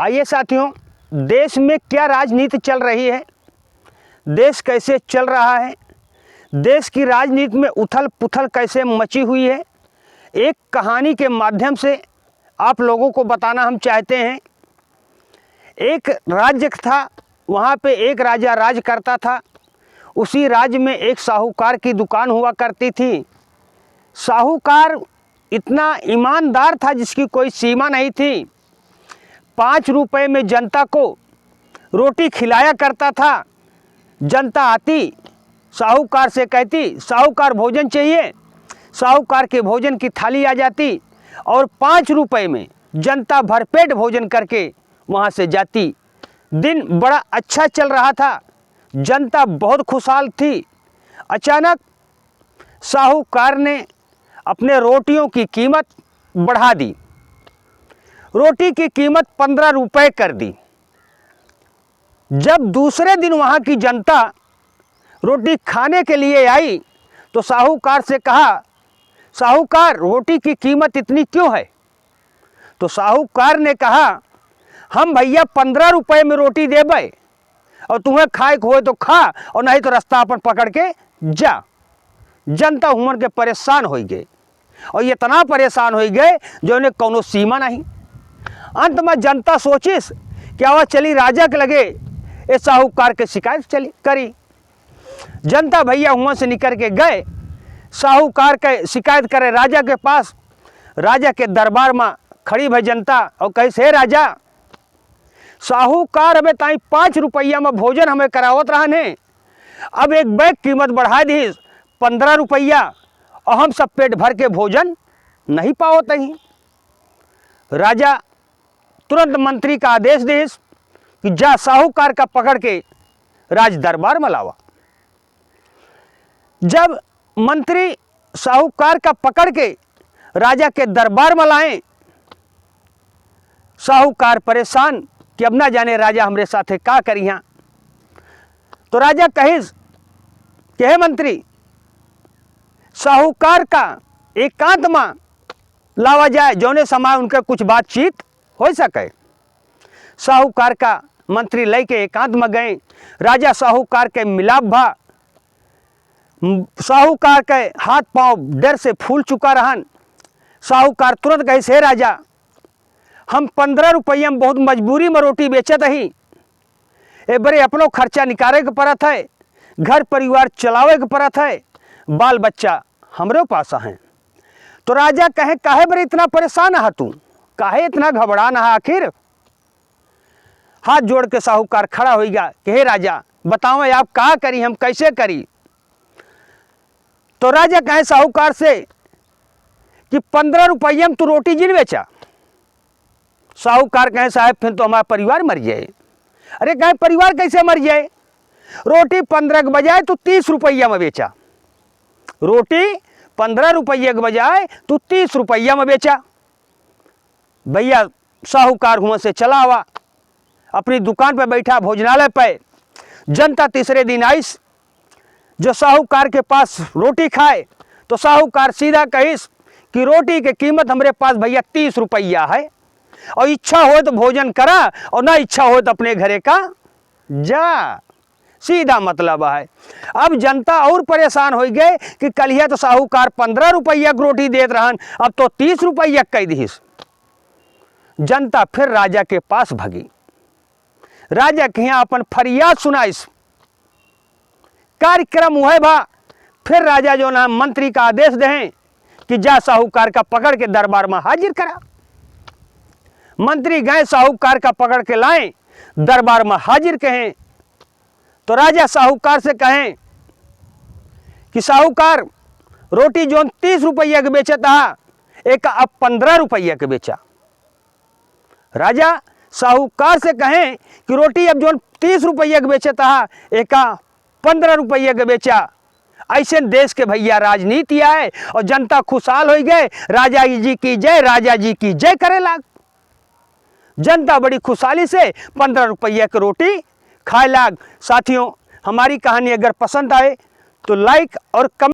आइए साथियों, देश में क्या राजनीति चल रही है, देश कैसे चल रहा है, देश की राजनीति में उथल पुथल कैसे मची हुई है, एक कहानी के माध्यम से आप लोगों को बताना हम चाहते हैं। एक राज्य था, वहाँ पे एक राजा राज करता था। उसी राज्य में एक साहूकार की दुकान हुआ करती थी। साहूकार इतना ईमानदार था जिसकी कोई सीमा नहीं थी। 5 रुपए में जनता को रोटी खिलाया करता था। जनता आती, साहूकार से कहती साहूकार भोजन चाहिए, साहूकार के भोजन की थाली आ जाती और 5 रुपए में जनता भरपेट भोजन करके वहाँ से जाती। दिन बड़ा अच्छा चल रहा था, जनता बहुत खुशहाल थी। अचानक साहूकार ने अपने रोटियों की कीमत बढ़ा दी। रोटी की कीमत 15 रुपए कर दी। जब दूसरे दिन वहाँ की जनता रोटी खाने के लिए आई तो साहूकार से कहा, साहूकार रोटी की कीमत इतनी क्यों है? तो साहूकार ने कहा, हम भैया 15 रुपए में रोटी देबे और तुम्हें खाए को हो तो खा और नहीं तो रास्ता अपन पकड़ के जा। जनता उमड़ के परेशान हो गए और इतना परेशान हो गए जो उन्हें कोनो सीमा नहीं। अंत में जनता सोचिस क्या वह चली राजा के लगे ये साहूकार के शिकायत चली करी। जनता भैया वहाँ से निकल के गए, साहूकार के शिकायत करे राजा के पास। राजा के दरबार में खड़ी भई जनता और कही, हे राजा, साहूकार हमें ताई 5 रुपया में भोजन हमें करावत रहने, अब एक बैग कीमत बढ़ा दी 15 रुपया और हम सब पेट भर के भोजन नहीं पावत ही। राजा तुरंत मंत्री का आदेश देस कि जा साहूकार का पकड़ के राज दरबार में लावा। जब मंत्री साहूकार का पकड़ के राजा के दरबार में लाए, साहूकार परेशान कि अब ना जाने राजा हमरे साथे का करिया। तो राजा कहिस कि हे मंत्री, साहूकार का एकांत में लावा जाए जौने समय उनके कुछ बातचीत हो सके। साहूकार का मंत्री लेके एकांत में गए। राजा साहूकार के मिलाप भा। साहूकार के हाथ पांव डर से फूल चुका रहन। साहूकार तुरंत कहे, हे राजा, हम 15 रुपया में बहुत मजबूरी में रोटी बेचत ही, ए बड़े अपनो खर्चा निकाले के पड़त है, घर परिवार चलावे के पड़त है, बाल बच्चा हमरे पास हैं। तो राजा कहे, काहे बड़े इतना परेशान है तू, काहे इतना घबराना है आखिर? हाथ जोड़ के साहूकार खड़ा हो गया कि हे राजा, बताओ आप क्या करी, हम कैसे करी? तो राजा कहे साहूकार से कि 15 रुपया में तू रोटी जिन बेचा। साहूकार कहे, साहब फिर तो हमारा परिवार मर जाए। अरे कहे, परिवार कैसे मर जाए? रोटी 15 के बजाय तू 30 रुपया में बेचा। रोटी 15 रुपये के बजाय तू 30 रुपया में बेचा। भैया साहूकार हुआ से चला हुआ, अपनी दुकान पे बैठा भोजनालय पे। जनता तीसरे दिन आई जो साहूकार के पास रोटी खाए। तो साहूकार सीधा कहिस कि रोटी की कीमत हमारे पास भैया 30 रुपया है, और इच्छा हो तो भोजन करा और ना इच्छा हो तो अपने घरे का जा। सीधा मतलब है। अब जनता और परेशान हो गए कि कलिया तो साहूकार 15 रुपया की रोटी देत रहन, अब तो 30 रुपया कह दीस। जनता फिर राजा के पास भगी। राजा के यहाँ अपन फरियाद सुनाइस। कार्यक्रम हुए भा। फिर राजा जो ना मंत्री का आदेश दें कि जा साहूकार का पकड़ के दरबार में हाजिर करा। मंत्री गए, साहूकार का पकड़ के लाए, दरबार में हाजिर कहें। तो राजा साहूकार से कहें कि साहूकार, रोटी जो 30 रुपया के बेचा था, एक अब 15 रुपया के बेचा। राजा साहूकार से कहें कि रोटी अब जो 30 रुपया के बेचा था, एक 15 रुपया के बेचा। ऐसे देश के भैया राजनीति आए और जनता खुशहाल हो गए। राजा जी की जय, राजा जी की जय करे लाग। जनता बड़ी खुशहाली से 15 रुपया की रोटी खाए लाग। साथियों, हमारी कहानी अगर पसंद आए तो लाइक और कमेंट